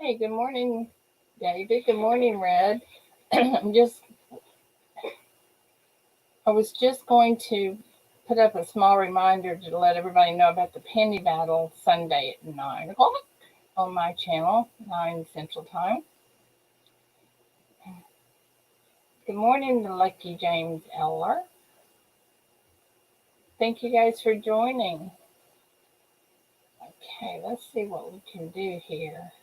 Hey, good morning, David. Good morning, Red. I was just going to put up a small reminder to let everybody know about the penny battle Sunday at 9 o'clock on my channel, 9 Central Time. Good morning to Lucky James Eller. Thank you guys for joining. Okay, let's see what we can do here.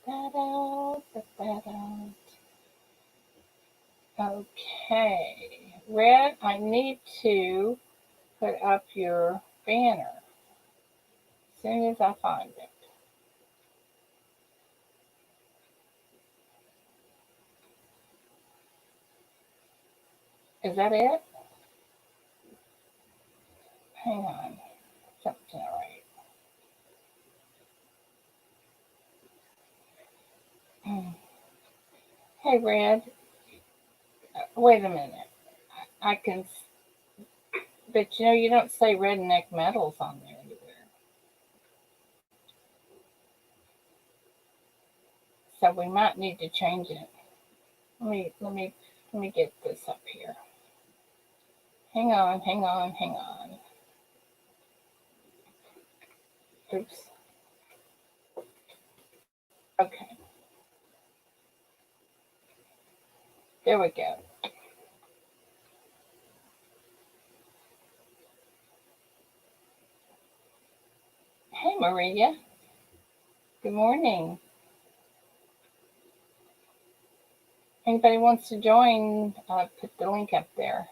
Got that out, got that out. Okay, Red, I need to put up your banner as soon as I find it. Is that it? Hang on. Something's not right. Hey, Red. Wait a minute. I can, but you don't say redneck metals on there anywhere. So we might need to change it. Let me get this up here. Hang on, hang on, hang on. Oops. Okay. There we go. Hey, Maria. Good morning. Anybody wants to join? Put the link up there.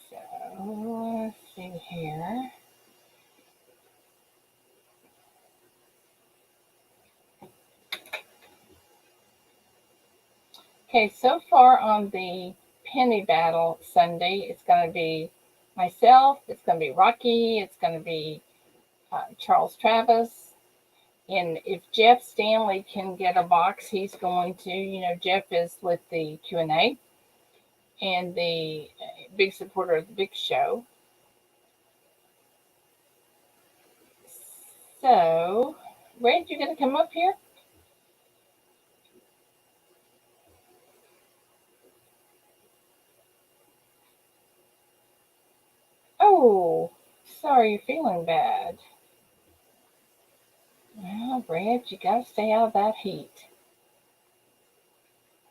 So let's see here. Okay, so far on the penny battle Sunday, it's going to be myself, it's going to be Rocky, it's going to be Charles Travis, and if Jeff Stanley can get a box, he's going to. Jeff is with the Q&A and the big supporter of the Big Show. So, Red, you going to come up here? Oh, sorry, you're feeling bad. Well, Red, you got to stay out of that heat.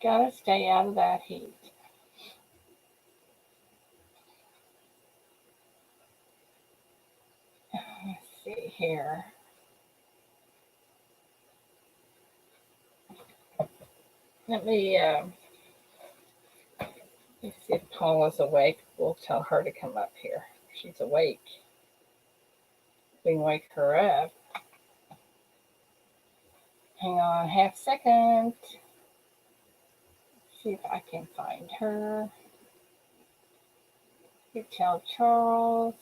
Got to stay out of that heat. Let's see here. Let me let's see if Paula's awake. We'll tell her to come up here. She's awake. We can wake her up. Hang on half second. See if I can find her. You tell Charles.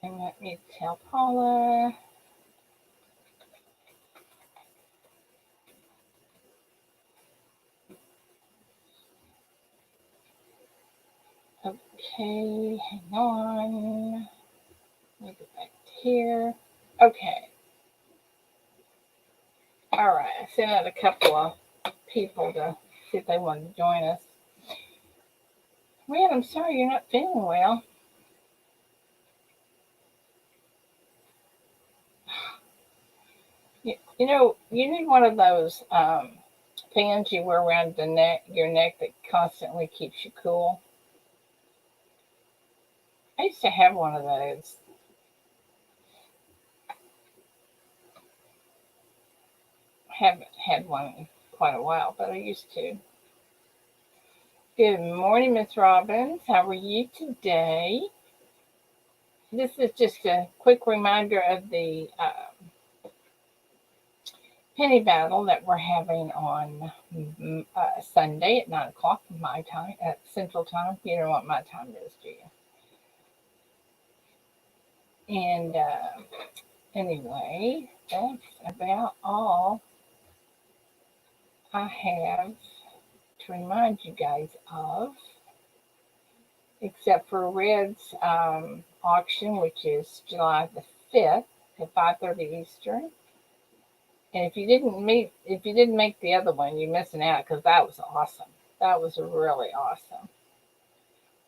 And let me tell Paula. Okay, hang on. Let me get back to here. Okay. All right. I sent out a couple of people to see if they wanted to join us. Red, I'm sorry you're not feeling well. You need one of those fans you wear around your neck that constantly keeps you cool. I used to have one of those. Haven't had one in quite a while, but I used to. Good morning, Miss Robbins. How are you today? This is just a quick reminder of the penny battle that we're having on Sunday at 9 o'clock my time, at Central Time. You know what my time is, do you? And anyway, that's about all I have to remind you guys of, except for Red's auction, which is July the 5th at 5:30 Eastern. And if you didn't make the other one, you're missing out because that was awesome. That was really awesome.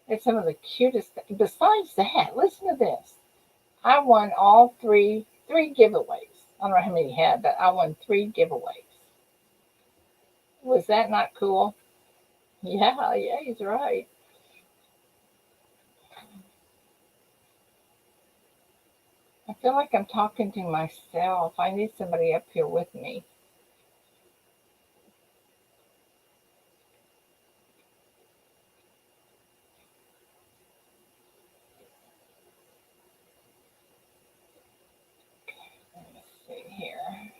It's some of the cutest. Besides that, listen to this. I won all three giveaways. I don't know how many he had, but I won 3 giveaways. Was that not cool? Yeah, he's right. I feel like I'm talking to myself. I need somebody up here with me. Let me see here.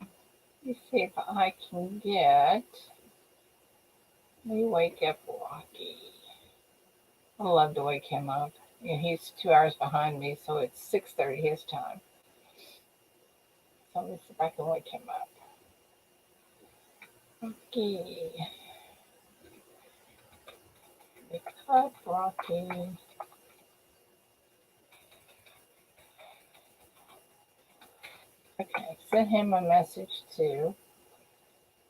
Let me see if I can get. Let me wake up Rocky. I love to wake him up. And he's 2 hours behind me, so it's 6:30 his time. So let me see if I can wake him up. Okay. Wake up, Rocky. Okay, sent him a message too,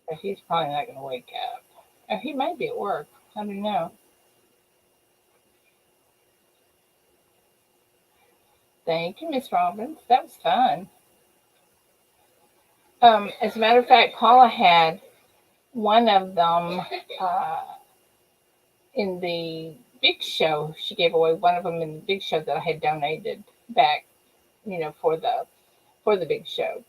but he's probably not going to wake up. Oh, he might be at work. I don't know. Thank you, Miss Robbins. That was fun. As a matter of fact, Paula had one of them in the big show. She gave away one of them in the big show that I had donated back, for the big show.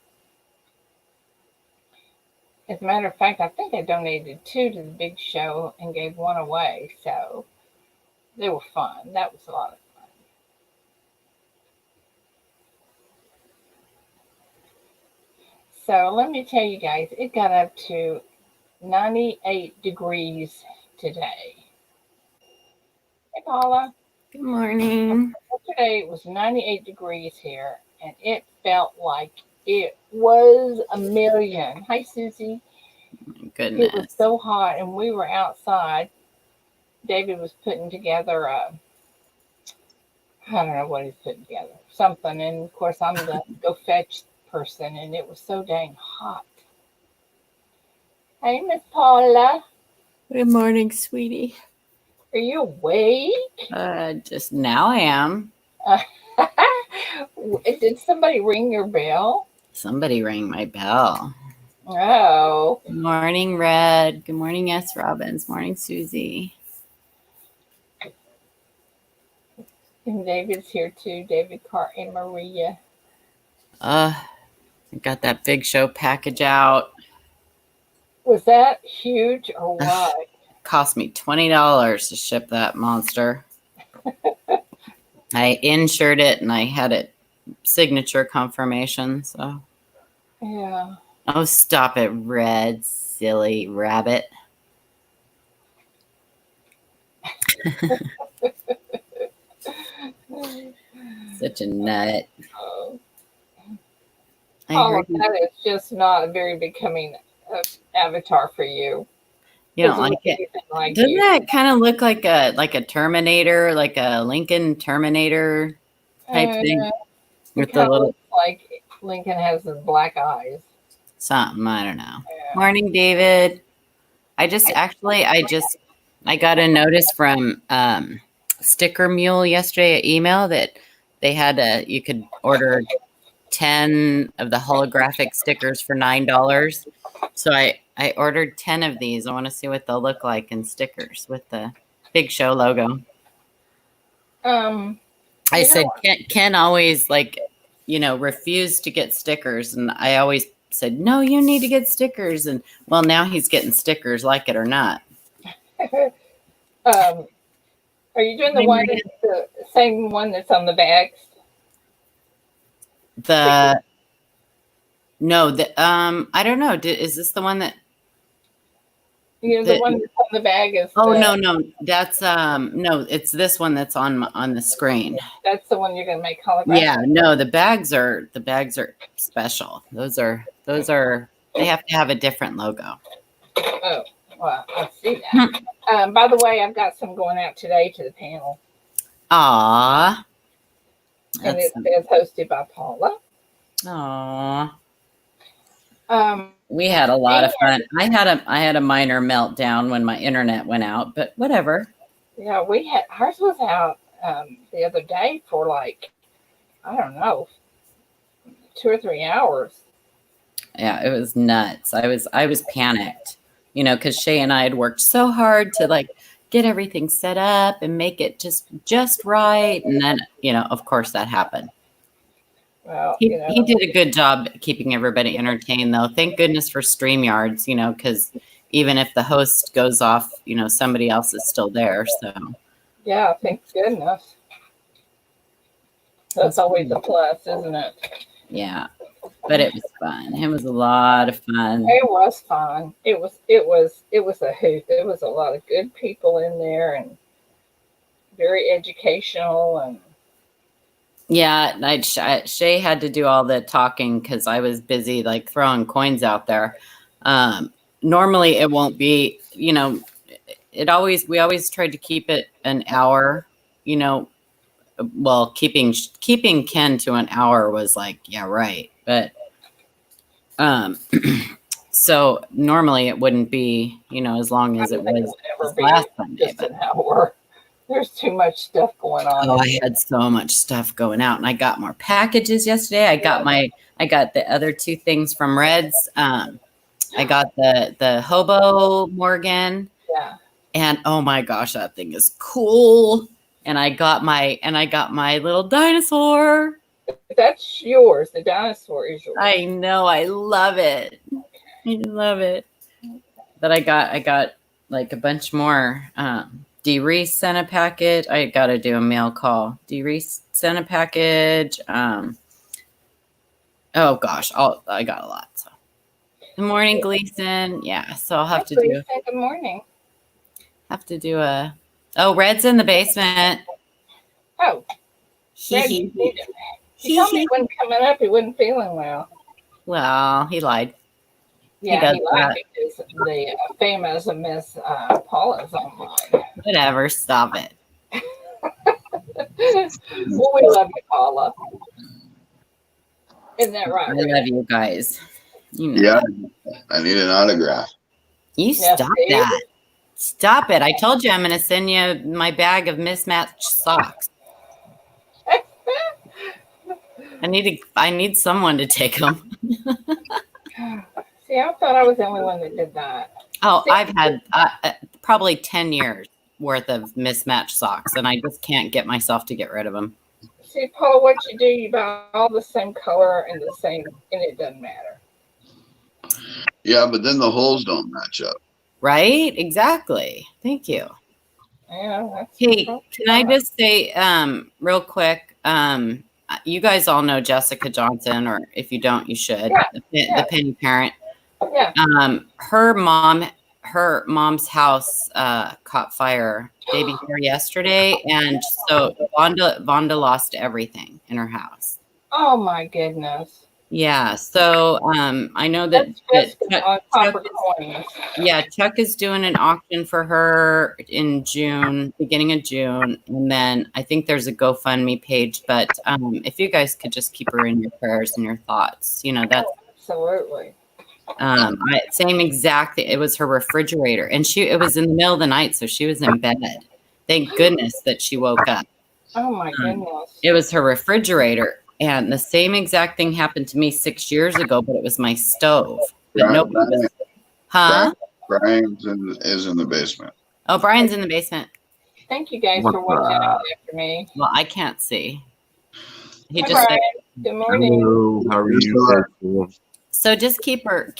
As a matter of fact, I think I donated 2 to the big show and gave 1 away. So they were fun. That was a lot of fun. So let me tell you guys, it got up to 98 degrees today. Hey, Paula. Good morning. Yesterday it was 98 degrees here, and it felt like it was a million. Hi, Susie. My goodness. It was so hot, and we were outside. David was putting together I don't know what he's putting together, something. And of course, I'm the go fetch person, and it was so dang hot. Hey, Miss Paula. Good morning, sweetie. Are you awake? Just now I am. Did somebody ring your bell? Somebody rang my bell. Oh. Good morning, Red. Good morning, S. Robbins. Morning, Susie. And David's here too. David, Carr, and Maria. I got that big show package out. Was that huge or what? Cost me $20 to ship that monster. I insured it and I had it signature confirmation. So Yeah. Oh, stop it, Red, silly rabbit. Such a nut. Oh, that is just not a very becoming avatar for you. You don't like it? Doesn't that kind of look like a Terminator, like a Lincoln Terminator type thing? It kind of looks like Lincoln has his black eyes. Something, I don't know. Yeah. Morning, David. I got a notice from Sticker Mule yesterday, an email that they had you could order 10 of the holographic stickers for $9. So I ordered 10 of these. I want to see what they'll look like in stickers with the Big Show logo. I said Ken always refused to get stickers, and I always said, no, you need to get stickers. And well, now he's getting stickers, like it or not. Are you doing the same one that's on the bags? No, I don't know. Is this the one that? The one that's on the bag is. No, that's no, it's this one that's on the screen. That's the one you're gonna make holographic. Yeah, no, the bags are special. Those are they have to have a different logo. Oh, Well, I see that. By the way, I've got some going out today to the panel, Aw. and That's it's hosted by Paula. aw. Um, We had a lot of and fun. I had a minor meltdown when my internet went out, but whatever. yeah, we had ours was out the other day for like I don't know 2 or 3 hours. Yeah, it was nuts. I was panicked, because Shay and I had worked so hard to like get everything set up and make it just right, and then of course that happened. Well, He did a good job keeping everybody entertained, though. Thank goodness for StreamYards, because even if the host goes off, somebody else is still there. So yeah, thank goodness. That's always a plus, isn't it? yeah, but it was fun. It was a lot of fun. It was fun. It was a hoot. There was a lot of good people in there and very educational and Yeah, Shay had to do all the talking because I was busy like throwing coins out there. Normally it won't be, we always tried to keep it an hour, well, keeping Ken to an hour was like, yeah, right. But so normally it wouldn't be, as long as it was this last Sunday. just an hour. There's too much stuff going on. Oh, I had so much stuff going out, and I got more packages yesterday. I got the other two things from Reds. I got the Hobo Morgan. Yeah. And oh my gosh, that thing is cool. And I got my little dinosaur. That's yours. The dinosaur is yours. I know, I love it. I love it. But I got like a bunch more. D. Reese sent a package. I got to do a mail call. D. Reese sent a package. Oh gosh, I got a lot. So, good morning, Gleason. Yeah, so I'll have to do. Good morning. Have to do a. Oh, Red's in the basement. Oh, Red, he told me he wasn't coming up. He wasn't feeling well. Well, he lied. Yeah, he lied because the famous Miss Paula's online. Whatever, stop it. Well, we love you, Paula. Isn't that right? I love you guys. Yeah, I need an autograph. You stop that. Stop it. I told you I'm going to send you my bag of mismatched socks. I need someone to take them. See, I thought I was the only one that did that. Oh, I've had probably 10 years worth of mismatched socks, and I just can't get myself to get rid of them. See, Paula, what you do, you buy all the same color and the same, and it doesn't matter. Yeah, but then the holes don't match up. Right? Exactly. Thank you. Yeah, hey, can I just say real quick, you guys all know Jessica Johnson, or if you don't, you should. Yeah. The Penny Parent. Yeah. Her mom's house caught fire day before yesterday, and so Vonda lost everything in her house. Oh my goodness. Yeah, so I know that Chuck is doing an auction for her in June, beginning of June, and then I think there's a GoFundMe page. But if you guys could just keep her in your prayers and your thoughts, that's absolutely. Same exact. It was her refrigerator, and it was in the middle of the night, so she was in bed. Thank goodness that she woke up. Oh my goodness! It was her refrigerator. And the same exact thing happened to me 6 years ago, but it was my stove. But nobody was. Huh? Brian is in the basement. Oh, Brian's in the basement. Thank you guys for watching out after me. Well, I can't see. He Hi, just Brian. Good morning. Hello, how are you? So just keep her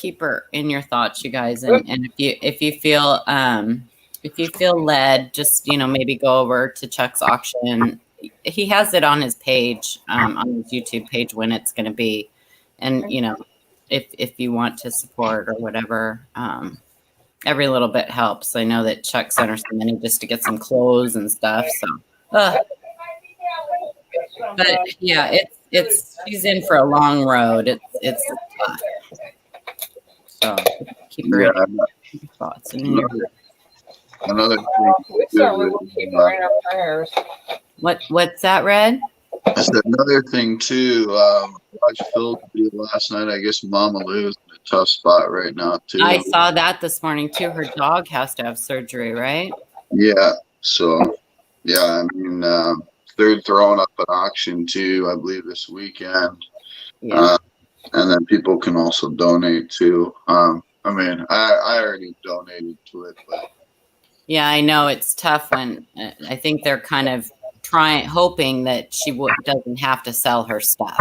in your thoughts, you guys, and if you feel led, just maybe go over to Chuck's auction. He has it on his page, on his YouTube page, when it's going to be, and if you want to support or whatever, every little bit helps. I know that Chuck sent her some money just to get some clothes and stuff. So, but yeah, she's in for a long road. It's tough. So keep her. Yeah, thoughts and in your Another thing. We certainly will keep her in our prayers. what's that, Red? I said another thing too. Watched Phil last night. I guess Mama Lou's in a tough spot right now too. I saw that this morning too. Her dog has to have surgery, right? Yeah. So yeah, I mean, they're throwing up an auction too. I believe this weekend. Yeah. And then people can also donate too. I mean, I already donated to it, but Yeah, I know it's tough when I think they're kind of hoping that she doesn't have to sell her stuff.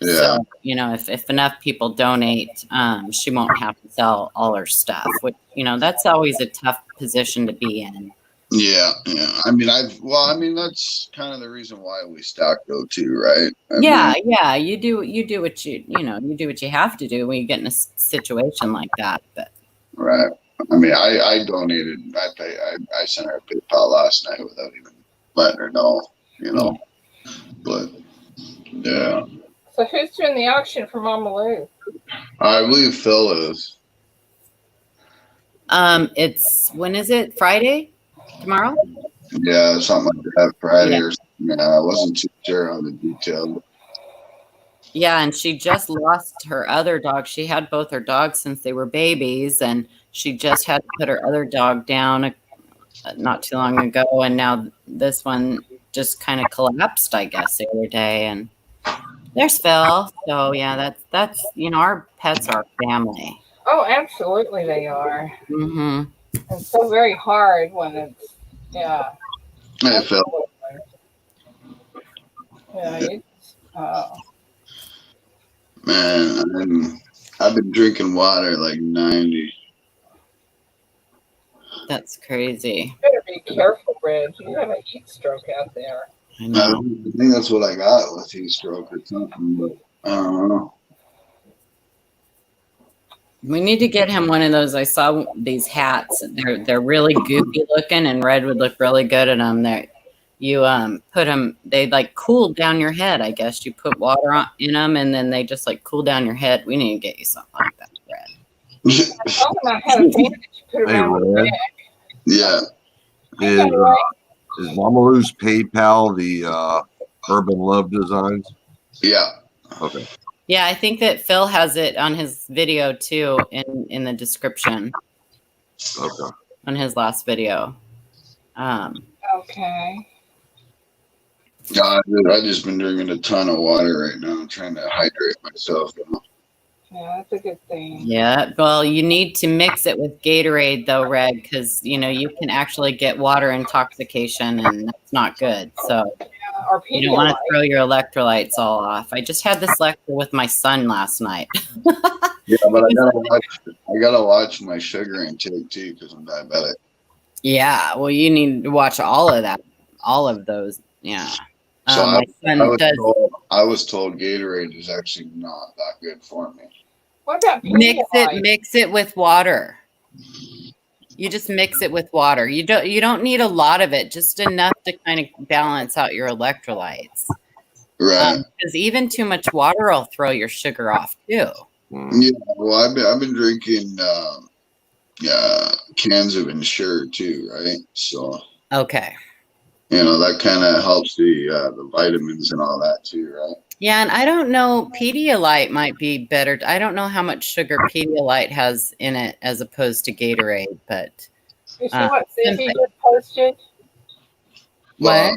yeah. So, you know, if enough people donate, she won't have to sell all her stuff, which, you know, that's always a tough position to be in. Yeah, yeah. I mean, that's kind of the reason why we stock though too, right? Yeah, you do what you do what you have to do when you get in a situation like that. But right. I mean, I donated. I sent her a PayPal last night without even letting her know, you know. Yeah. But yeah, So who's doing the auction for Mama Lou? I believe Phil is. It's when is it? Friday? Tomorrow? Yeah, something like that. Friday Yeah. or something. Yeah, I wasn't too sure on the detail. Yeah, and she just lost her other dog. She had both her dogs since they were babies, and she just had to put her other dog down not too long ago, and now this one just kind of collapsed, I guess, the other day. And there's Phil. So yeah, that's you know, our pets are family. Oh, absolutely they are. Mm-hmm. It's so very hard when it's, yeah. Hey, Phil. Yeah, it's, Man, I've been drinking water like 90. That's crazy. you better be careful, Red. You have a heat stroke out there. I I know. think that's what I got with heat stroke or something, but I don't know. We need to get him one of those. I saw these hats. They're really goofy looking, and Red would look really good in them. You put them. They like cool down your head. I guess you put water in them, and then they just like cool down your head. We need to get you something like that, Red. I'm talking about how to bandage you put Hey, around the Red. neck. Yeah. Is Mama Lou's PayPal the Urban Love Designs? Yeah. Okay. Yeah, I think that Phil has it on his video too, in the description Okay. on his last video. Okay. God, dude, I just been drinking a ton of water right now. I'm trying to hydrate myself. You know? Yeah, that's a good thing. Yeah, well, you need to mix it with Gatorade though, Red, because you know you can actually get water intoxication, and that's not good. So Or you don't want to Pedialyte. throw your electrolytes all off. I just had this lecture with my son last night. Yeah, but I gotta watch my sugar intake too because I'm diabetic. Yeah, well, you need to watch all of that, all of those. Yeah. So My son does I was told Gatorade is actually not that good for me. What about mix Pedialyte? it with water. You just mix it with water. You don't need a lot of it, just enough to kind of balance out your electrolytes. Right. Because even too much water will throw your sugar off too. Yeah. Well, I've been drinking cans of Ensure too, right? So Okay. you know that kind of helps the vitamins and all that too, right? Yeah, and I don't know, Pedialyte might be better. I don't know how much sugar Pedialyte has in it as opposed to Gatorade, but You see what Susie something- just posted? what?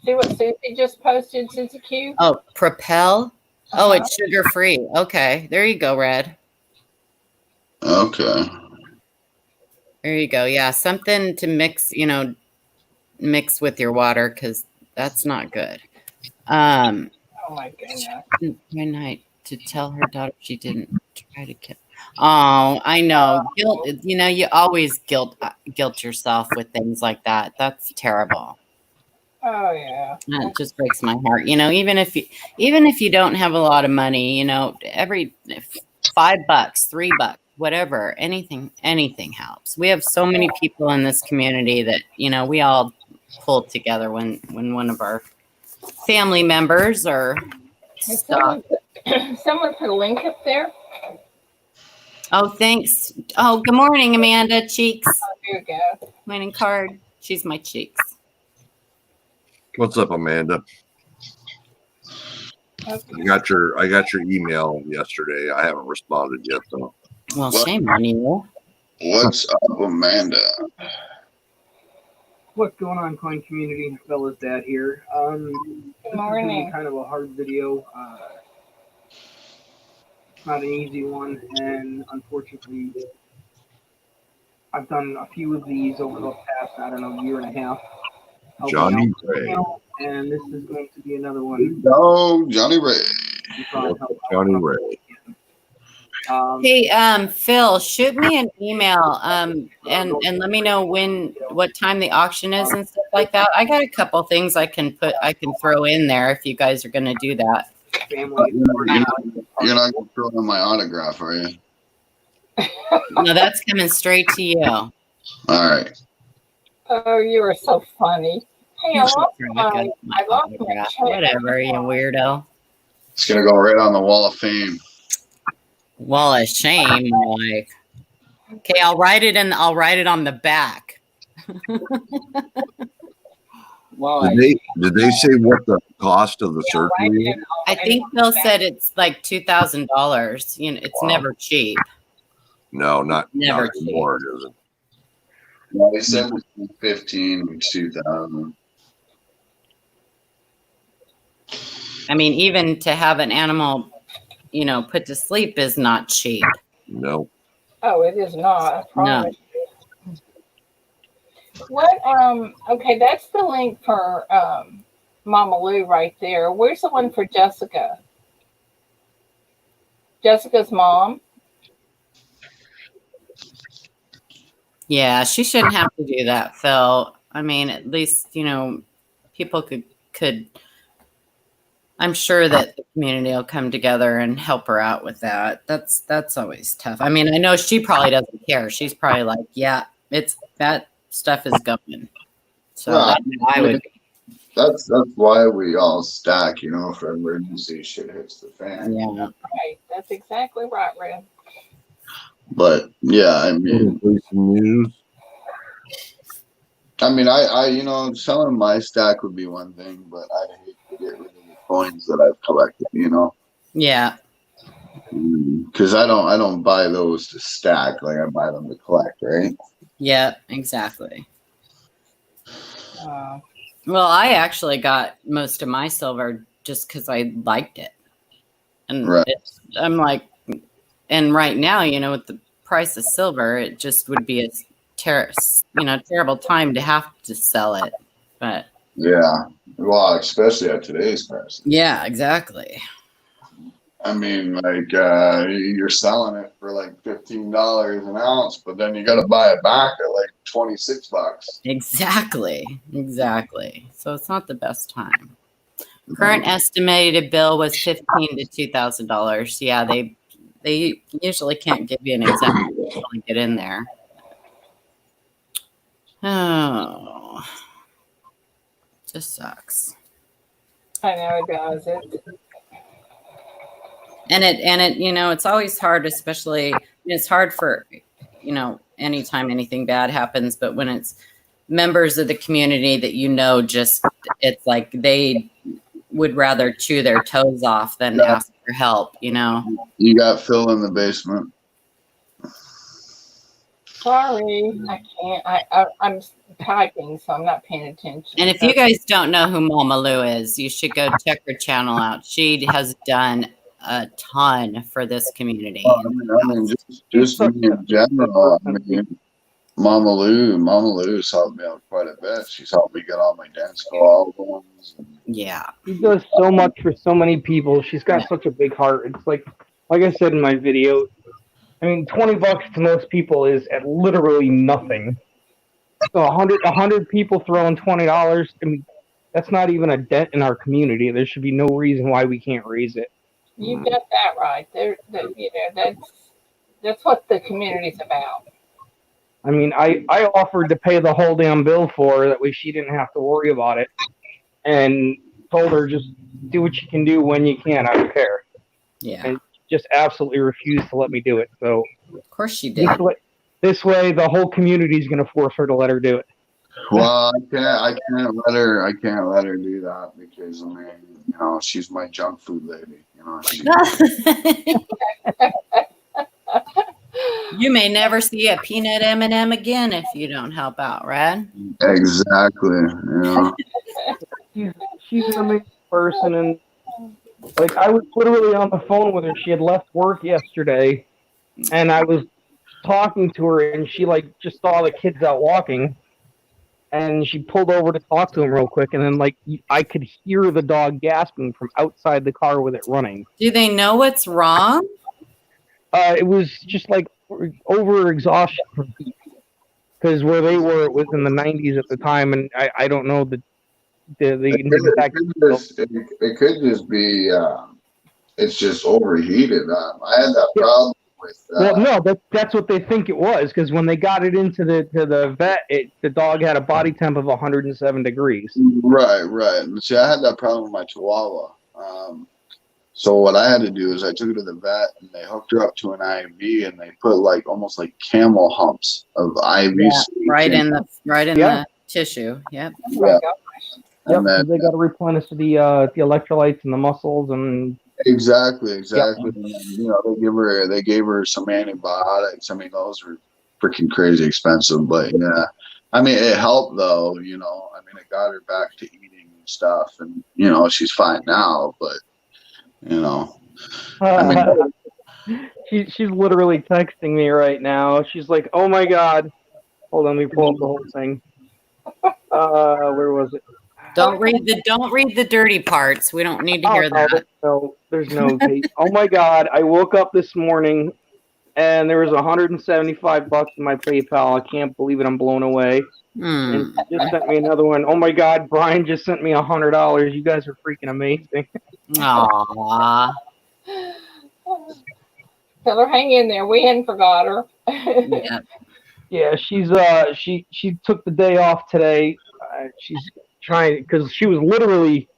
See what Susie just posted, Susie Q? Oh, Propel. Oh, Uh-huh. it's sugar free. Okay, there you go, Red. Okay. There you go. Yeah, something to mix, mix with your water because that's not good. Oh my goodness. My night to tell her daughter she didn't try to kill. Oh, I know. Guilt. You always guilt yourself with things like that. That's terrible. Oh yeah. That just breaks my heart. Even if you don't have a lot of money, every $5, $3, whatever, anything helps. We have so many people in this community that we all pull together when one of our family members or Did stuff. someone put a link up there? Oh, thanks. Oh, good morning, Amanda. Cheeks. There you go. Winning card. She's my cheeks. What's up, Amanda? Okay. I got your email yesterday. I haven't responded yet, though. Well, shame on you. What's up, Amanda? What's going on, coin community? Fella's dad here. Good This is gonna morning. be kind of a hard video. It's not an easy one, and unfortunately, I've done a few of these over the past, I don't know, year and a half. Johnny Ray. And this is going to be another one. No, Johnny Ray. to try and help out. Johnny Ray. Hey, Phil, shoot me an email and let me know what time the auction is and stuff like that. I got a couple things I can throw in there if you guys are gonna do that. Family. You're not going to throw in my autograph, are you? No, that's coming straight to you. All right. Oh, you are so funny. Hey, I lost my check. Whatever, you weirdo. It's going to go right on the wall of fame. Well, a shame. Like, okay, I'll write it on the back. Did they say what the cost of the surgery is? I think Phil said it's like $2,000. You know, it's Wow. never cheap. No, not Never anymore, it isn't. Well, they said between 15 and 2,000. I mean, even to have an animal, you know, put to sleep is not cheap. No. Oh, it is not. I promise. No. What? Okay, that's the link for Mama Lou right there. Where's the one for Jessica? Jessica's mom. Yeah, she shouldn't have to do that, Phil. I mean, at least, you know, people could I'm sure that the community will come together and help her out with that. That's always tough. I mean, I know she probably doesn't care. She's probably like, yeah, it's that stuff is going. So Well, I would. That's why we all stack, you know, for emergency shit hits the fan. Yeah. Right. That's exactly right, Red. But yeah, I mean, News. I you know, selling my stack would be one thing, but I'd hate to get rid of the coins that I've collected, you know. Yeah. Because I don't buy those to stack, like I buy them to collect, right? Yeah, exactly. Wow. Well, I actually got most of my silver just because I liked it. And Right. I'm like, and right now, you know, with the price of silver, it just would be a terrible time to have to sell it. But Yeah. Well, especially at today's price. yeah, exactly. I mean, like you're selling it for like $15 an ounce, but then you got to buy it back at like $26. Exactly. So it's not the best time. Current estimated bill was $1,500 to $2,000. Yeah, they usually can't give you an exact until you get in there. Oh, just sucks. I know it does. And it, you know, it's always hard, especially it's hard for, you know, anytime anything bad happens, but when it's members of the community that, you know, just, it's like they would rather chew their toes off than ask for help, you know? You got Phil in the basement. Sorry, I can't. I'm typing, so I'm not paying attention. And if you guys don't know who Mama Lou is, you should go check her channel out. She has done a ton for this community. I mean, just in general. I mean, Mama Lou's helped me out quite a bit. She's helped me get all my dance hall albums. Yeah. She does so much for so many people. She's got such a big heart. It's like I said in my video, I mean, $20 to most people is at literally nothing. So 100 people throwing $20. I mean, that's not even a dent in our community. There should be no reason why we can't raise it. You got that right. You know, that's what the community's about. I mean, I offered to pay the whole damn bill for her. That way she didn't have to worry about it. And told her just do what you can do when you can. I don't care. Yeah. And just absolutely refused to let me do it. So Of course she did. This way, the whole community is going to force her to let her do it. Well, I can't let her do that because I mean, you know, she's my junk food lady. You know, You may never see a peanut M&M again if you don't help out, Rad. exactly. You know, She's an amazing person, and like I was literally on the phone with her. She had left work yesterday, and I was talking to her, and she like just saw the kids out walking, and she pulled over to talk to him real quick, and then like I could hear the dog gasping from outside the car with it running. Do they know what's wrong? It was just like over exhaustion from heat, because where they were, it was in the 90s at the time, and I don't know the exact. it could just be it's just overheated. I had that problem with. Well, no, that's what they think it was, because when they got it into the vet, the dog had a body temp of 107 degrees. Right. See, I had that problem with my Chihuahua. So what I had to do is I took her to the vet and they hooked her up to an IV and they put like almost like camel humps of IV. Yeah, right in the tissue. Yep. Oh my gosh. Yep, then, they got to replenish the electrolytes and the muscles and. Exactly. Yep. And then, you know, they gave her some antibiotics. I mean, those were freaking crazy expensive, but yeah, I mean, it helped though. You know, I mean, it got her back to eating and stuff, and you know, she's fine now. But you know, I mean, she's literally texting me right now. She's like, "Oh my god." Hold on, let me pull up the whole thing. Where was it? Don't read the dirty parts. We don't need to hear that. No, there's no date. Oh my god, I woke up this morning and there was $175 in my PayPal. I can't believe it. I'm blown away. And she just sent me another one. Oh my god, Brian just sent me $100. You guys are freaking amazing. Aww. Tell her hang in there. We hadn't forgot her. Yeah. Yeah, she took the day off today. She's trying because she was literally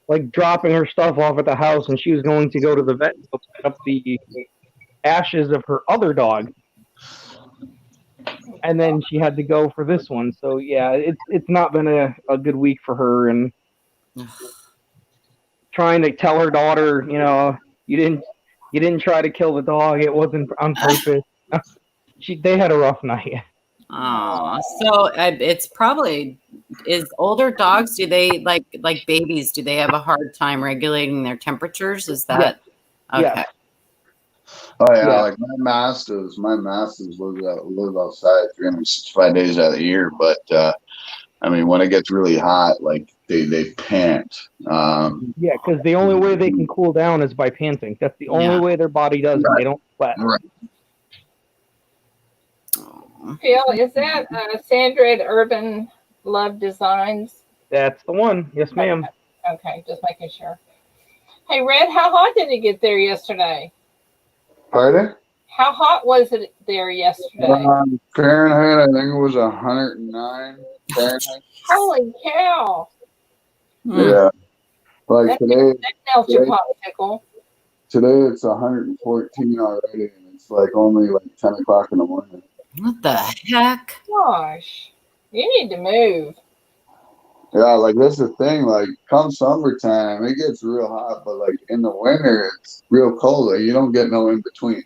like dropping her stuff off at the house, and she was going to go to the vet to pick up the ashes of her other dog, and then she had to go for this one. So yeah, it's not been a good week for her, and trying to tell her daughter, you know, you didn't try to kill the dog. It wasn't on purpose. They had a rough night. Oh, so it's probably older dogs. Do they like babies? Do they have a hard time regulating their temperatures? Is that okay? Yes. Oh yeah, like my masters live outside 365 days out of the year. But I mean, when it gets really hot, like they pant. Yeah, because the only way they can cool down is by panting. That's the only way their body does it. They don't sweat. Right. Phil, is that Sandra at Urban Love Designs? That's the one. Yes, ma'am. Okay, just making sure. Hey, Red, how hot did it get there yesterday? Pardon? How hot was it there yesterday? Fahrenheit, I think it was 109 Fahrenheit. Holy cow! Yeah, like today. That melts your popsicle. Today it's 114 already, and it's like only like 10 o'clock in the morning. What the heck? Gosh, you need to move. Yeah, like that's the thing. Like come summertime, it gets real hot, but like in the winter, it's real cold. Like, you don't get no in between.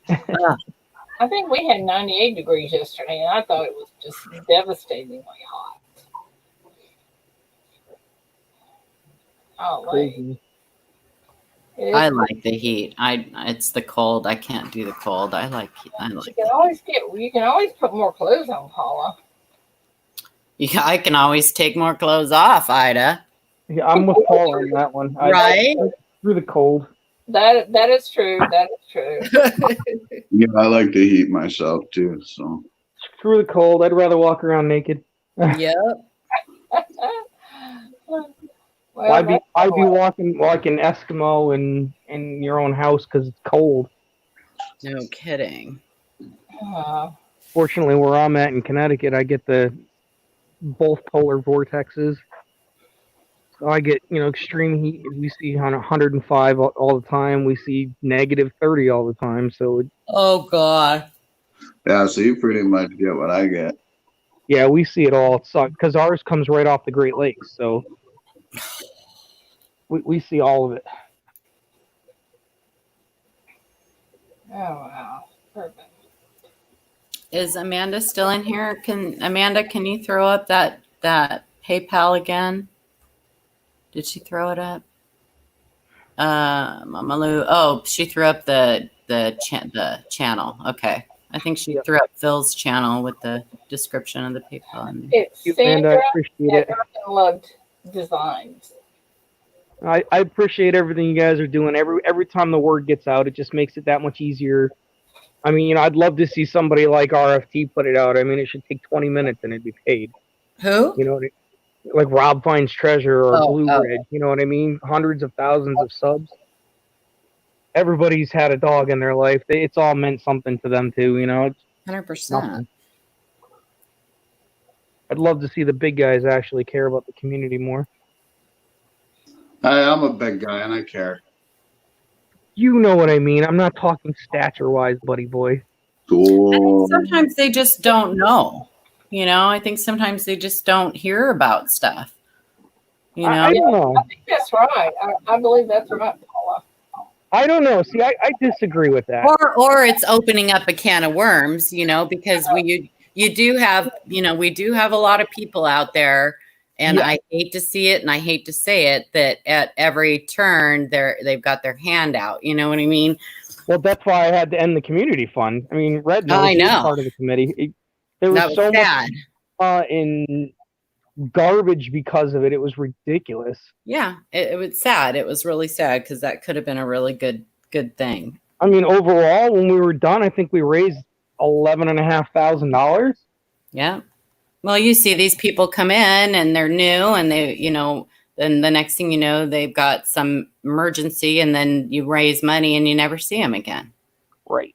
I think we had 98 degrees yesterday, and I thought it was just devastatingly hot. Oh, Crazy. I like the heat. It's the cold. I can't do the cold. I like. You can always put more clothes on, Paula. Yeah, I can always take more clothes off, Ida. Yeah, I'm with Paul on that one. Right? Through the cold. That is true. That is true. Yeah, I like to heat myself too. So Screw the cold. I'd rather walk around naked. Yep. Well, I'd be walking like an Eskimo in your own house because it's cold. No kidding. Fortunately, where I'm at in Connecticut, I get both polar vortexes. So I get, extreme heat. We see on 105 all the time. We see negative 30 all the time. So Oh God. Yeah, so you pretty much get what I get. yeah, we see it all. It sucks because ours comes right off the Great Lakes. So we see all of it. Oh wow. Perfect. Is Amanda still in here? Can you throw up that PayPal again? Did she throw it up? Mama Lou. Oh, she threw up the channel. Okay. I think she Yep. threw up Phil's channel with the description of the PayPal. It's Thank you, Amanda. I Sandra appreciate at it. Urban Loved Designs. I appreciate everything you guys are doing. Every time the word gets out, it just makes it that much easier. I mean, I'd love to see somebody like RFT put it out. I mean, it should take 20 minutes and it'd be paid. Who? Like Rob Finds Treasure or Oh, Blue oh. Ridge. You know what I mean? Hundreds of thousands of subs. Everybody's had a dog in their life. It's all meant something to them too. It's 100%. nothing. I'd love to see the big guys actually care about the community more. I'm a big guy and I care. You know what I mean? I'm not talking stature-wise, buddy boy. I think Cool. sometimes they just don't know. I think sometimes they just don't hear about stuff. I don't know. I think that's right. I believe that's right, Paula. I don't know. See, I disagree with that. Or it's opening up a can of worms, because you do have, we do have a lot of people out there, and Yeah. I hate to see it and I hate to say it, that at every turn they've got their hand out. You know what I mean? Well, that's why I had to end the community fund. I mean, Red knows, I he was know. part of the committee. There was That was so sad. much in garbage because of it. It was ridiculous. Yeah, it was sad. It was really sad because that could have been a really good thing. I mean, overall, when we were done, I think we raised $11,500. Yeah. Well, you see these people come in and they're new and they, then the next thing you know, they've got some emergency and then you raise money and you never see them again. Right.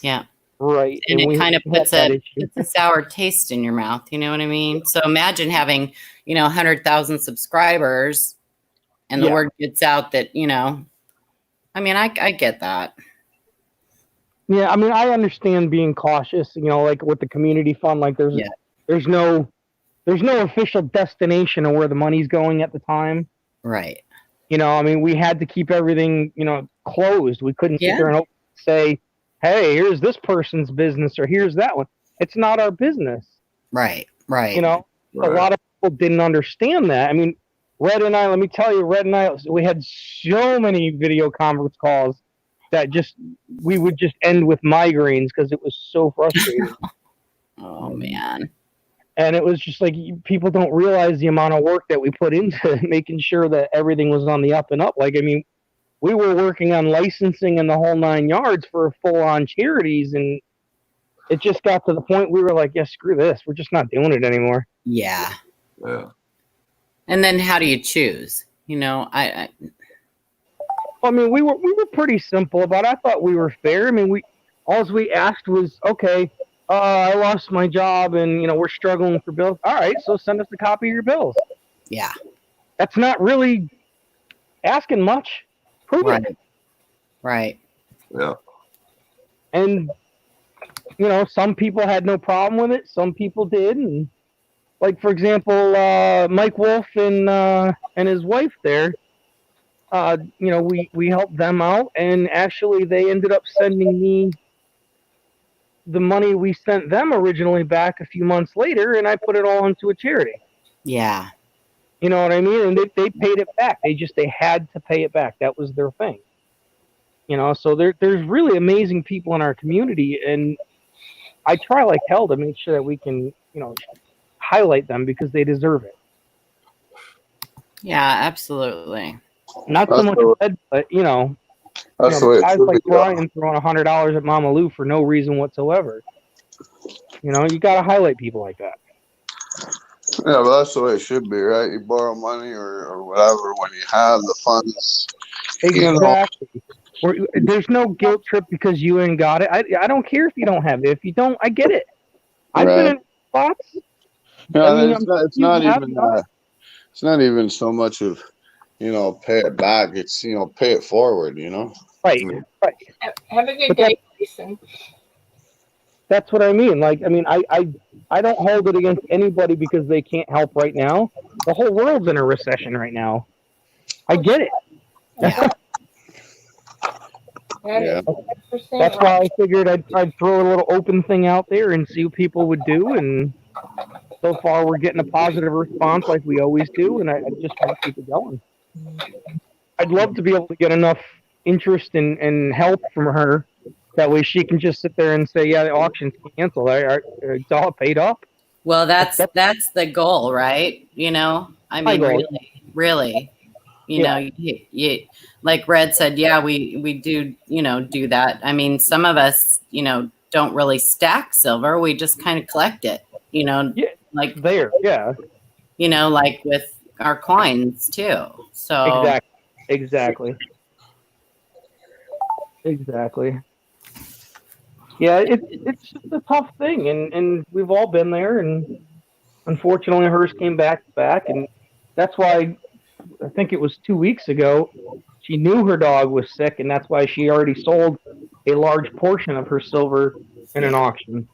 Yeah. Right. And it kind of puts that a sour taste in your mouth. You know what I mean? So imagine having, 100,000 subscribers and the word gets out that, I mean, I get that. Yeah, I mean, I understand being cautious, like with the community fund, like there's no official destination of where the money's going at the time. Right. I mean, we had to keep everything, closed. We couldn't sit there and say, hey, here's this person's business or here's that one. It's not our business. Right. Right. A lot of people didn't understand that. I mean, Red and I, we had so many video conference calls that we would just end with migraines because it was so frustrating. Oh, man. And it was just like, people don't realize the amount of work that we put into making sure that everything was on the up and up. Like, I mean, we were working on licensing and the whole 9 yards for full-on charities, and it just got to the point we were like, yeah, screw this. We're just not doing it anymore. Yeah. Yeah. And then how do you choose? I mean, we were pretty simple about it. I thought we were fair. I mean, all we asked was, okay, I lost my job and, we're struggling for bills. All right, so send us a copy of your bills. Yeah. That's not really asking much. Prove it. Right. Yeah. And, some people had no problem with it. Some people did. And, like, for example, Mike Wolf and his wife there, we helped them out. And actually, they ended up sending me the money we sent them originally back a few months later, and I put it all into a charity. Yeah. You know what I mean? And they paid it back. They had to pay it back. That was their thing. So there's really amazing people in our community, and I try like hell to make sure that we can, highlight them because they deserve it. Yeah, absolutely. Not so much Red, but That's the way it guys should like be. Brian throwing $100 at Mama Lou for no reason whatsoever. You got to highlight people like that. Yeah, but that's the way it should be, right? You borrow money or whatever when you have the funds. Exactly. There's no guilt trip because you ain't got it. I don't care if you don't have it. If you don't, I get it. I've been in spots. Yeah, I mean, it's not even it's not even so much of, pay it back. It's, pay it forward, Right. Have a good But day, Jason. that's what I mean. Like, I mean, I don't hold it against anybody because they can't help right now. The whole world's in a recession right now. I get it. Yeah. That Yeah. is 100% That's right. why I figured I'd throw a little open thing out there and see what people would do. And so far, we're getting a positive response like we always do. And I just want to keep it going. I'd love to be able to get enough interest and help from her. That way she can just sit there and say, yeah, the auction's canceled. It's all paid up. Well, that's the goal, right? I My mean, goal. really, you like Red said, yeah, we do, do that. I mean, some of us, don't really stack silver. We just kind of collect it, Yeah, like there. Yeah, like with our coins too. So exactly. Yeah, it's just a tough thing, and we've all been there, and unfortunately, hers came back, and that's why I think it was 2 weeks ago. She knew her dog was sick, and that's why she already sold a large portion of her silver in an auction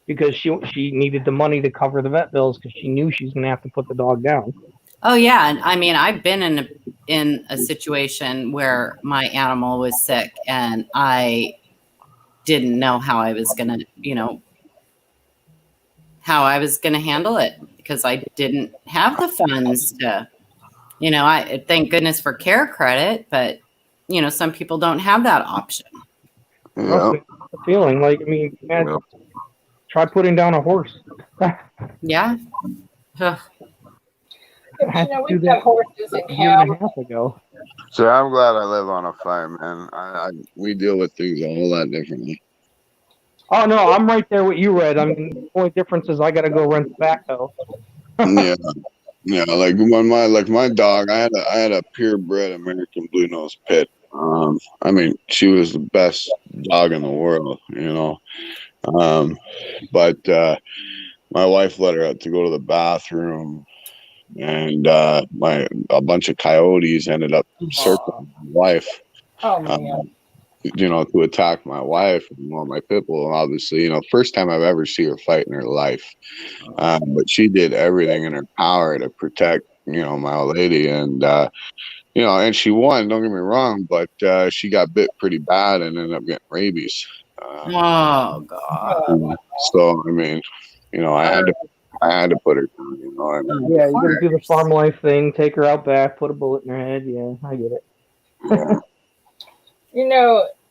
because she needed the money to cover the vet bills because she knew she was going to have to put the dog down. Oh yeah, and I mean, I've been in a situation where my animal was sick, and I didn't know how I was gonna, handle it because I didn't have the funds to, I thank goodness for care credit, but some people don't have that option. Yeah. The feeling, like, I mean, try putting down a horse. Yeah. Ugh. We've got horses and a year and a cows. half ago. So I'm glad I live on a farm, man. We deal with things a whole lot differently. Oh no, I'm right there with you, Red. I mean, the only difference is I got to go rent tobacco. Yeah. Like when my dog, I had a purebred American Blue Nose Pit. I mean, she was the best dog in the world, But my wife let her out to go to the bathroom, and a bunch of coyotes ended up circling my wife. Oh man. To attack my wife and my pit bull. Obviously, first time I've ever seen her fight in her life. But she did everything in her power to protect, my old lady. And, and she won, don't get me wrong, but she got bit pretty bad and ended up getting rabies. Oh God. So, I mean, I had to put her down, Yeah, you got to do the farm life thing, take her out back, put a bullet in her head. Yeah, I get it.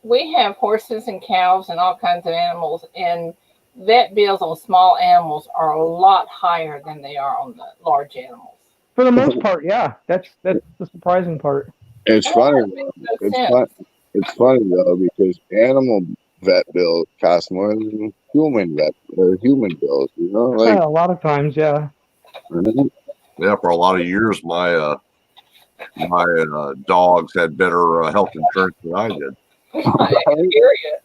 We have horses and cows and all kinds of animals, and vet bills on small animals are a lot higher than they are on the large animals. For the most part, yeah. That's the surprising part. It's funny. It's funny though because animal vet bills cost more than human bills. Like a lot of times, yeah. Yeah, for a lot of years, my dogs had better health insurance than I did. I hear you.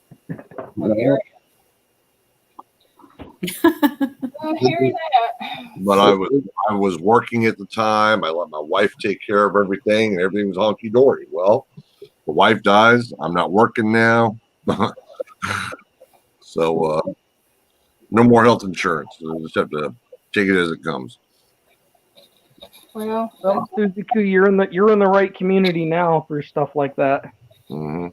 I hear that. But I was working at the time. I let my wife take care of everything, and everything was honky dory. Well, the wife dies. I'm not working now, so no more health insurance. I just have to take it as it comes. Well, Susie Q, you're in the right community now for stuff like that. Mm-hmm.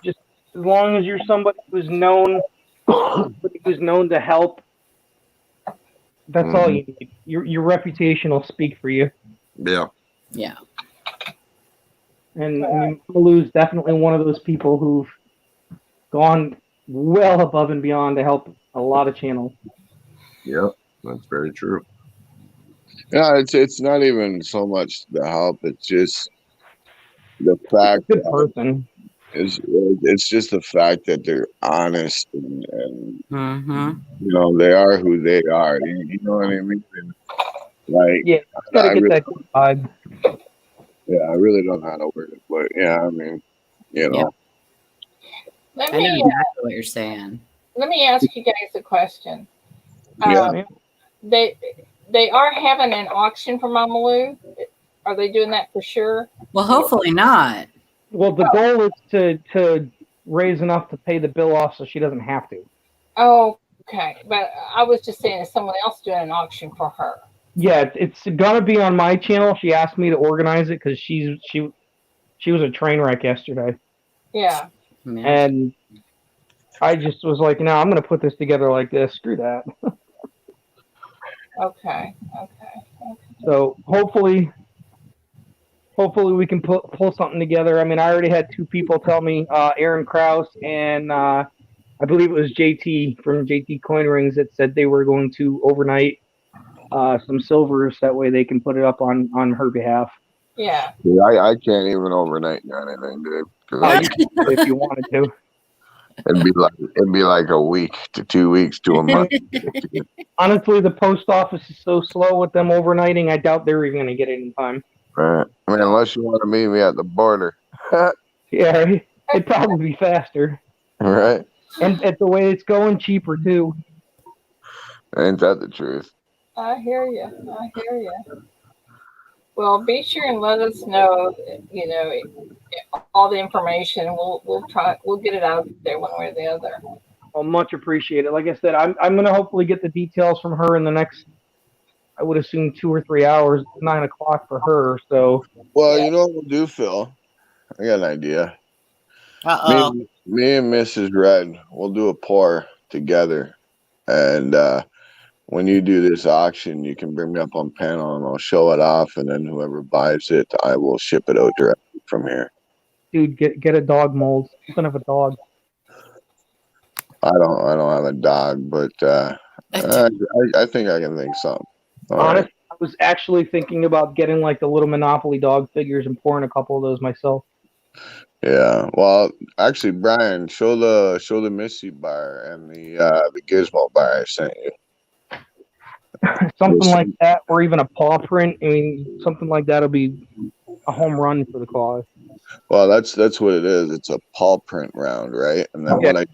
Just as long as you're somebody who's known to help, that's all you need. Your reputation will speak for you. Yeah. Yeah. And I mean, Malu's definitely one of those people who've gone well above and beyond to help a lot of channels. Yep, that's very true. Yeah, it's not even so much the help; it's just the fact Good person. It's just the fact that they're honest and Mm-hmm. they are who they are. You know what I mean? And, like, yeah, gotta get that good vibe. Yeah, I really don't know how to word it, but yeah, I mean, Yep. Let I know me exactly what you're saying. let me ask you guys a question. Yeah. they are having an auction for Mama Lou. Are they doing that for sure? Well, hopefully not. Well, the goal is to raise enough to pay the bill off so she doesn't have to. Oh, okay. But I was just saying, is someone else doing an auction for her? Yeah, it's gonna be on my channel. She asked me to organize it because she was a train wreck yesterday, Yeah. and I just was like, no, I'm gonna put this together like this. Screw that. Okay. So hopefully we can pull something together. I mean, I already had two people tell me, Aaron Krause and I believe it was JT from JT Coin Rings, that said they were going to overnight some silvers. That way they can put it up on her behalf. Yeah. I can't even overnight anything, dude. You can do it if you wanted to. It'd be like a week to 2 weeks to a month. Honestly, the post office is so slow with them overnighting. I doubt they're even going to get it in time. Right. I mean, unless you want to meet me at the border. Yeah, it'd probably be faster. Right. And at the way it's going, cheaper too. Ain't that the truth? I hear you. Well, be sure and let us know, all the information. We'll get it out there one way or the other. Well, much appreciated. Like I said, I'm going to hopefully get the details from her in the next, I would assume 2 or 3 hours. 9 o'clock for her. So. Well, you know what we'll do, Phil? I got an idea. Uh-oh. Me and Mrs. Red, we'll do a pour together. And when you do this auction, you can bring me up on panel and I'll show it off. And then whoever buys it, I will ship it out directly from here. Dude, get a dog mold. Something of a dog. I don't have a dog, but I think I can think something. Honestly, I was actually thinking about getting like the little Monopoly dog figures and pouring a couple of those myself. Yeah, well, actually, Brian, show the Missy bar and the Gizmo bar I sent you. Something like that, or even a paw print. I mean, something like that'll be a home run for the cause. Well, that's what it is. It's a paw print round, right? And then what I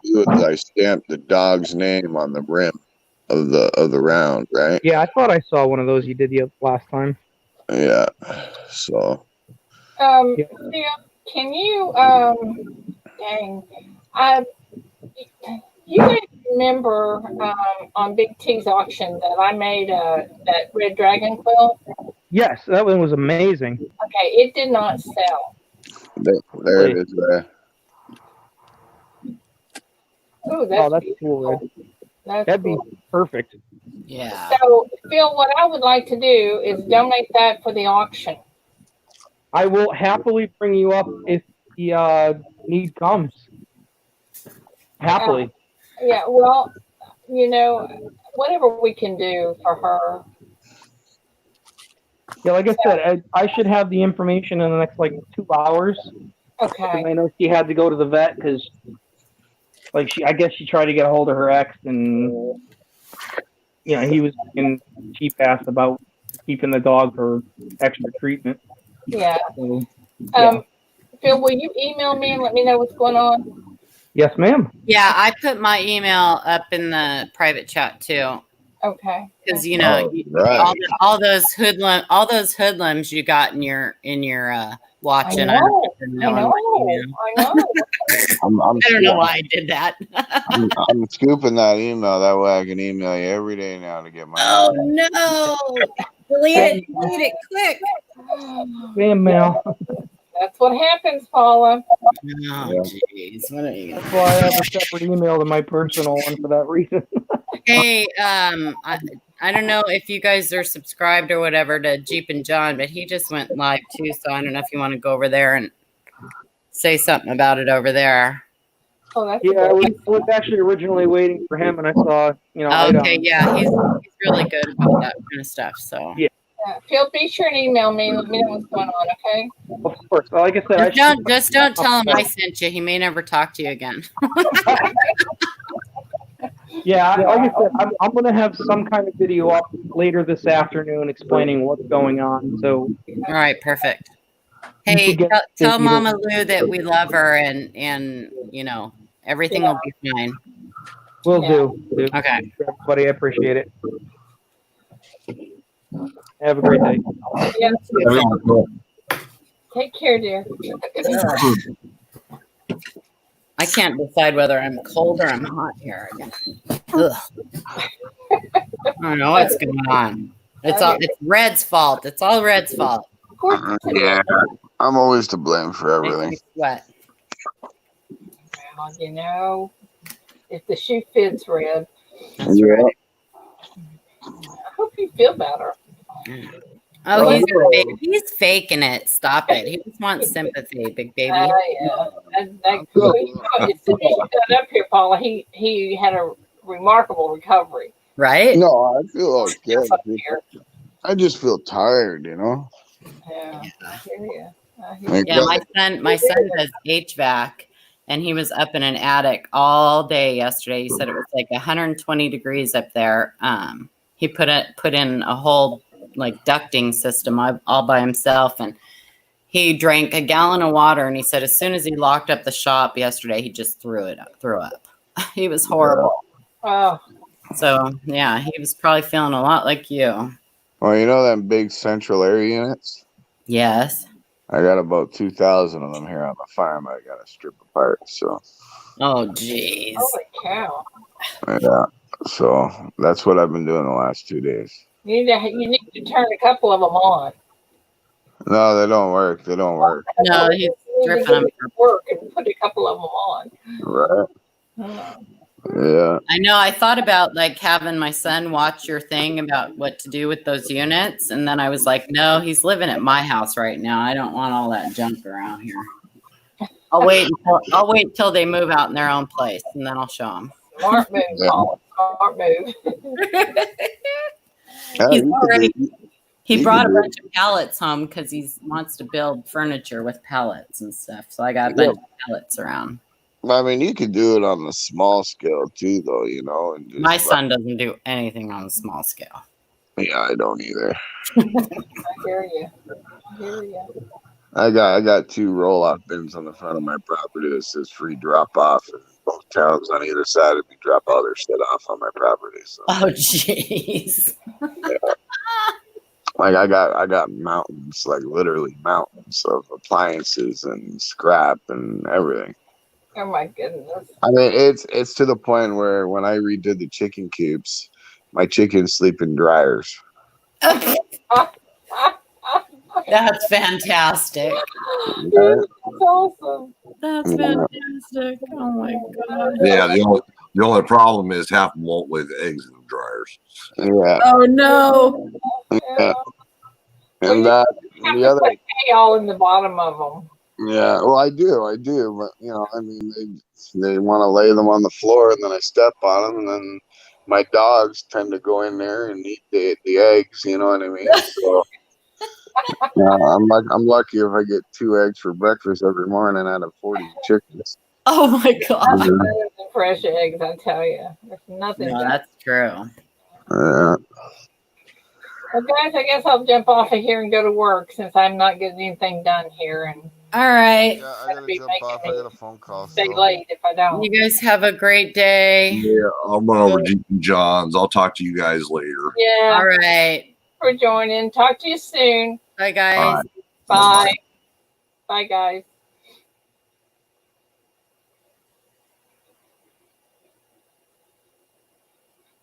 do is I stamp the dog's name on the rim of the round, right? Yeah, I thought I saw one of those you did the last time. Yeah. So. Yeah, can you you guys remember on Big T's auction that I made that red dragon quilt? Yes, that one was amazing. Okay, it did not sell. There it is there. Ooh, that's cool. That'd be perfect. Yeah. So, Phil, what I would like to do is donate that for the auction. I will happily bring you up if the need comes. Happily. Yeah, well, whatever we can do for her. Yeah, like I said, I should have the information in the next 2 hours. Okay. I know she had to go to the vet because, I guess she tried to get a hold of her ex, and he was being cheap ass about keeping the dog for extra treatment. Yeah. So, Phil, will you email me and let me know what's going on? Yes, ma'am. Yeah, I put my email up in the private chat too. Okay. Because right. all those hoodlums you got in your watching. I know. I don't know why I did that. I'm scooping that email. That way I can email you every day now to get my. Oh no! Delete it quick. Spam mail. That's what happens, Paula. Oh jeez, what are you? That's why I have a separate email to my personal one for that reason. Hey, I don't know if you guys are subscribed or whatever to Jeep and John, but he just went live too, so I don't know if you want to go over there and say something about it over there. Oh, that's yeah, I was actually originally waiting for him, and I saw, Okay, yeah, he's really good about that kind of stuff. So yeah. Phil, be sure and email me and let me know what's going on, okay? Of course. Like I said, just don't tell him I sent you. He may never talk to you again. Yeah, like I said, I'm going to have some kind of video up later this afternoon explaining what's going on. So, all right, perfect. Hey, tell Mama Lou that we love her and everything will be fine. Will do. Okay. Everybody, I appreciate it. Have a great day. Yeah. Everyone's good. Take care, dear. I can't decide whether I'm cold or I'm hot here again. Ugh. I don't know what's going on. It's Red's fault. It's all Red's fault. Of course. Yeah, I'm always to blame for Makes everything. me sweat. Well, you know, if the shoe fits, Red. That's Yeah. right. I hope you feel better. Oh, Well, he's faking it. Stop it. He just wants sympathy, big baby. Yeah. As soon as you got up here, Paula, he had a remarkable recovery. Right? No, I feel okay. Up here. I just feel tired, you know. Yeah. I hear you. Like, Yeah, my son does HVAC, and he was up in an attic all day yesterday. He said it was like 120 degrees up there. He put in a whole like ducting system all by himself, and he drank a gallon of water. And he said as soon as he locked up the shop yesterday, he just threw up. He was horrible. Oh, So yeah, he was probably feeling a lot like you. well, you know them big central air units? Yes. I got about 2,000 of them here on the farm. I got to strip apart. So Oh, jeez. holy cow. yeah, so that's what I've been doing the last 2 days. You need to turn a couple of them on. No, they don't work. They don't work. No, he's You need to stripping go them. to work and put a couple of them on. Right? Oh. Yeah. I know. I thought about like having my son watch your thing about what to do with those units, and then I was like, no, he's living at my house right now. I don't want all that junk around here. I'll wait till they move out in their own place, and then I'll show him. Smart move, Yeah. Paula. Smart move. Yeah, He's you could already- do- He You brought a can do bunch of pallets home because he wants to build furniture with pallets and stuff. So I got a bunch of pallets around. I mean, you could do it on the small scale too, though. You know, and just, My son doesn't do anything on a small scale. Yeah, I don't either. I hear you. I hear you. I got 2 roll-off bins on the front of my property that says free drop-off, and both towns on either side of me drop all their shit off on my property. So, Oh, jeez. like, I got mountains, like literally mountains of appliances and scrap and everything. Oh my goodness. I mean, it's to the point where when I redid the chicken coops, my chickens sleep in dryers. That's fantastic. Right? That's awesome. That's Yeah. fantastic. Oh my god. Yeah, the only problem is half of them won't lay the eggs in the dryers. Yeah, Oh no. yeah. And that the other. Hay all in the bottom of them. Yeah, well, I do, but you know, I mean, they want to lay them on the floor, and then I step on them, and then my dogs tend to go in there and eat the eggs. You know what I mean? So I'm lucky if I get 2 eggs for breakfast every morning out of 40 chickens. Oh my god. Better than fresh eggs, I tell you. There's nothing. No, better. that's true. Yeah. Well, guys, I guess I'll jump off of here and go to work since I'm not getting anything done here and All right. Yeah, I gotta Be jump off. I got a phone call. stay So. late if I don't. You guys have a great day. Yeah, I'll run over to Jeep and John's. I'll talk to you guys later. Yeah, All right. for joining. Talk to you soon. Bye guys. Bye. Bye. Bye, guys.